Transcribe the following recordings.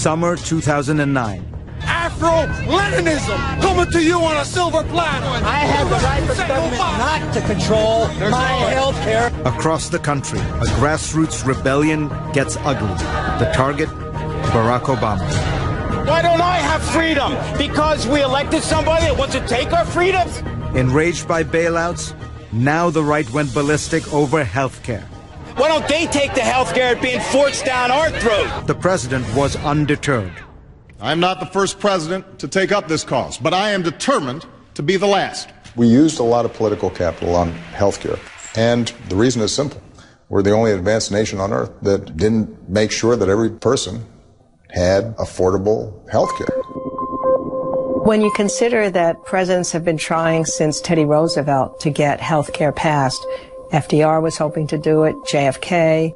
summer 2009. Afro-Leninism coming to you on a silver platter. I have the right for government not to control my health care. Across the country, a grassroots rebellion gets ugly. The target, Barack Obama. Why don't I have freedom? Because we elected somebody that wants to take our freedoms? Enraged by bailouts, now the right went ballistic over health care. Why don't they take the health care being forced down our throat? The president was undeterred. I'm not the first president to take up this cause, but I am determined to be the last. We used a lot of political capital on health care, and the reason is simple. We're the only advanced nation on earth that didn't make sure that every person had affordable health care. When you consider that presidents have been trying since Teddy Roosevelt to get health care passed, FDR was hoping to do it, JFK.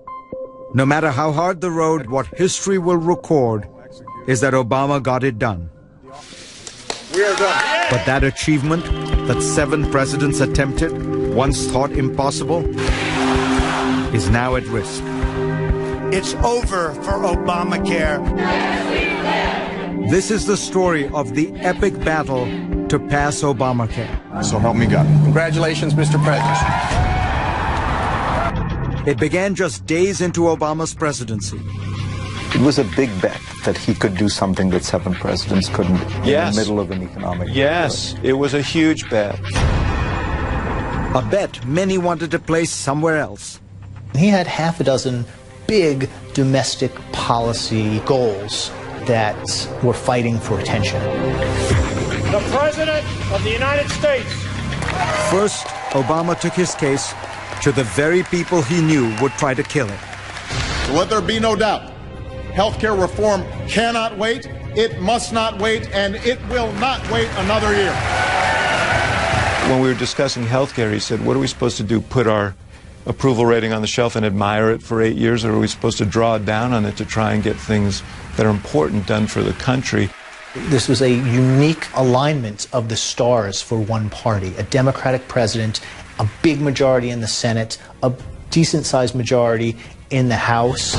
No matter how hard the road, what history will record is that Obama got it done. We are done. But that achievement that 7 presidents attempted, once thought impossible, is now at risk. It's over for Obamacare. This is the story of the epic battle to pass Obamacare. So help me God. Congratulations, Mr. President. It began just days into Obama's presidency. It was a big bet that he could do something that 7 presidents couldn't Yes. in the middle of an economic Yes, it was a huge bet. A bet many wanted to place somewhere else. He had half a dozen big domestic policy goals that were fighting for attention. The President of the United States. First, Obama took his case to the very people he knew would try to kill it. So let there be no doubt. Healthcare reform cannot wait, it must not wait, and it will not wait another year. When we were discussing health care, he said, what are we supposed to do, put our approval rating on the shelf and admire it for 8 years, or are we supposed to draw down on it to try and get things that are important done for the country? This was a unique alignment of the stars for one party, a Democratic president, a big majority in the Senate, a decent-sized majority in the House.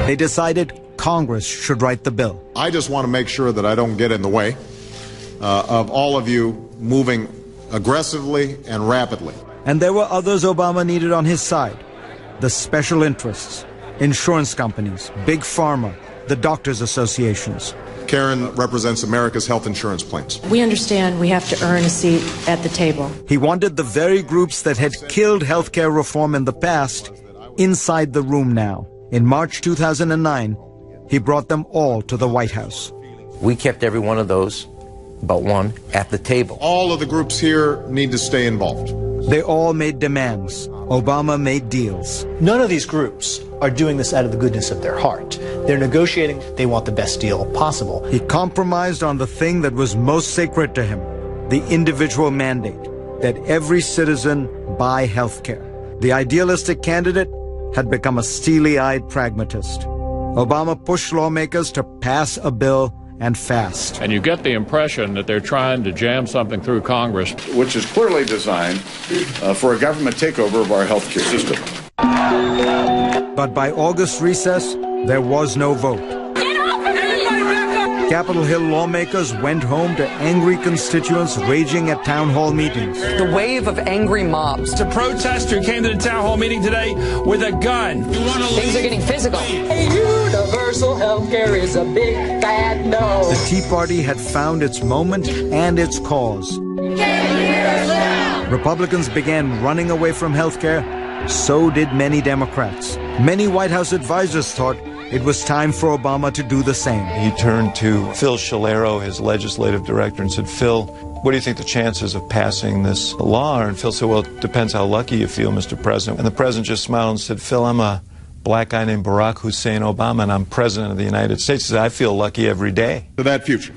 They decided Congress should write the bill. I just want to make sure that I don't get in the way of all of you moving aggressively and rapidly. And there were others Obama needed on his side. The special interests, insurance companies, big pharma, the doctors' associations. Karen represents America's health insurance plans. We understand we have to earn a seat at the table. He wanted the very groups that had killed healthcare reform in the past inside the room now. In March 2009, he brought them all to the White House. We kept every one of those, but one, at the table. All of the groups here need to stay involved. They all made demands. Obama made deals. None of these groups are doing this out of the goodness of their heart. They're negotiating. They want the best deal possible. He compromised on the thing that was most sacred to him, the individual mandate, that every citizen buy health care. The idealistic candidate had become a steely-eyed pragmatist. Obama pushed lawmakers to pass a bill and fast. And you get the impression that they're trying to jam something through Congress, which is clearly designed for a government takeover of our health care system. But by August recess, there was no vote. Capitol Hill lawmakers went home to angry constituents raging at town hall meetings. The wave of angry mobs. A protester came to the town hall meeting today with a gun. Things are getting physical. Universal health care is a big bad no. The Tea Party had found its moment and its cause. Republicans began running away from health care. So did many Democrats. Many White House advisors thought it was time for Obama to do the same. He turned to Phil Shalero, his legislative director, and said, Phil, what do you think the chances of passing this law are? And Phil said, well, it depends how lucky you feel, Mr. President. And the president just smiled and said, Phil, I'm a black guy named Barack Hussein Obama, and I'm president of the United States. He said, I feel lucky every day. To that future.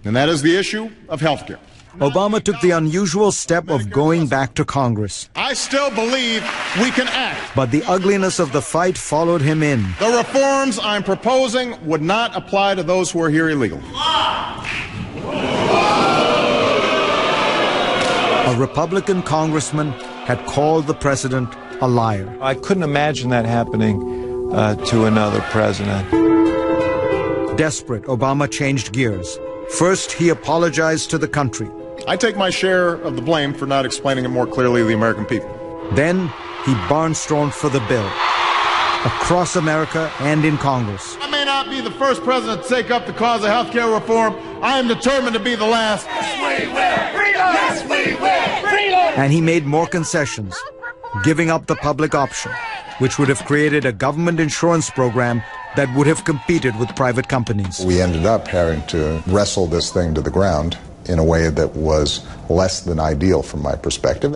And that is the issue of health care. Obama took the unusual step of going back to Congress. I still believe we can act. But the ugliness of the fight followed him in. The reforms I'm proposing would not apply to those who are here illegally. A Republican congressman had called the president a liar. I couldn't imagine that happening to another president. Desperate, Obama changed gears. First, he apologized to the country. I take my share of the blame for not explaining it more clearly to the American people. Then, he barnstormed for the bill. Across America and in Congress. I may not be the first president to take up the cause of health care reform. I am determined to be the last. Yes, we will. Freedom. Yes, we will. Freedom. And he made more concessions, giving up the public option, which would have created a government insurance program that would have competed with private companies. We ended up having to wrestle this thing to the ground in a way that was less than ideal from my perspective.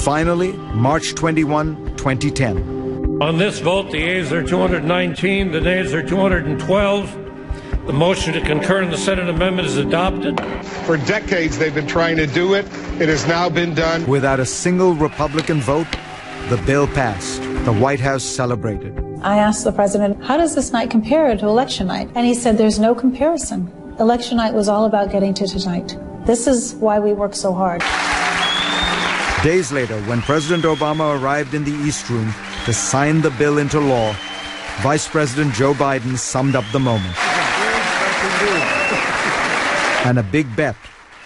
Finally, March 21, 2010. On this vote, the ayes are 219, the nays are 212. The motion to concur in the Senate amendment is adopted. For decades, they've been trying to do it. It has now been done. Without a single Republican vote, the bill passed. The White House celebrated. I asked the president, how does this night compare to election night? And he said, there's no comparison. Election night was all about getting to tonight. This is why we work so hard. Days later, when President Obama arrived in the East Room to sign the bill into law, Vice President Joe Biden summed up the moment. And a big bet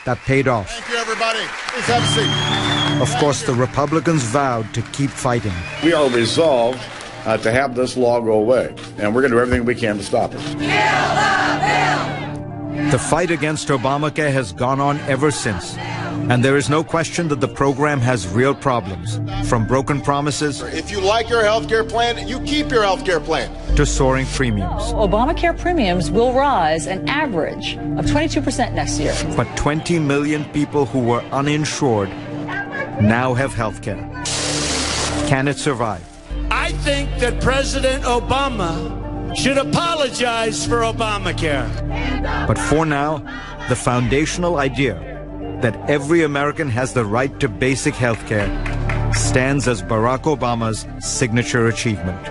that paid off. Thank you, everybody. Please have a seat. Of course, the Republicans vowed to keep fighting. We are resolved to have this law go away, and we're going to do everything we can to stop it. The fight against Obamacare has gone on ever since, and there is no question that the program has real problems, from broken promises If you like your health care plan, you keep your health care plan. to soaring premiums. Obamacare premiums will rise an average of 22% next year. But 20 million people who were uninsured now have health care. Can it survive? I think that President Obama should apologize for Obamacare. But for now, the foundational idea that every American has the right to basic health care stands as Barack Obama's signature achievement.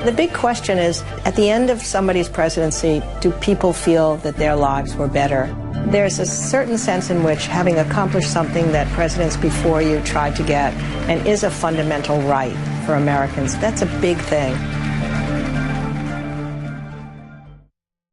The big question is, at the end of somebody's presidency, do people feel that their lives were better? There's a certain sense in which having accomplished something that presidents before you tried to get and is a fundamental right for Americans, that's a big thing.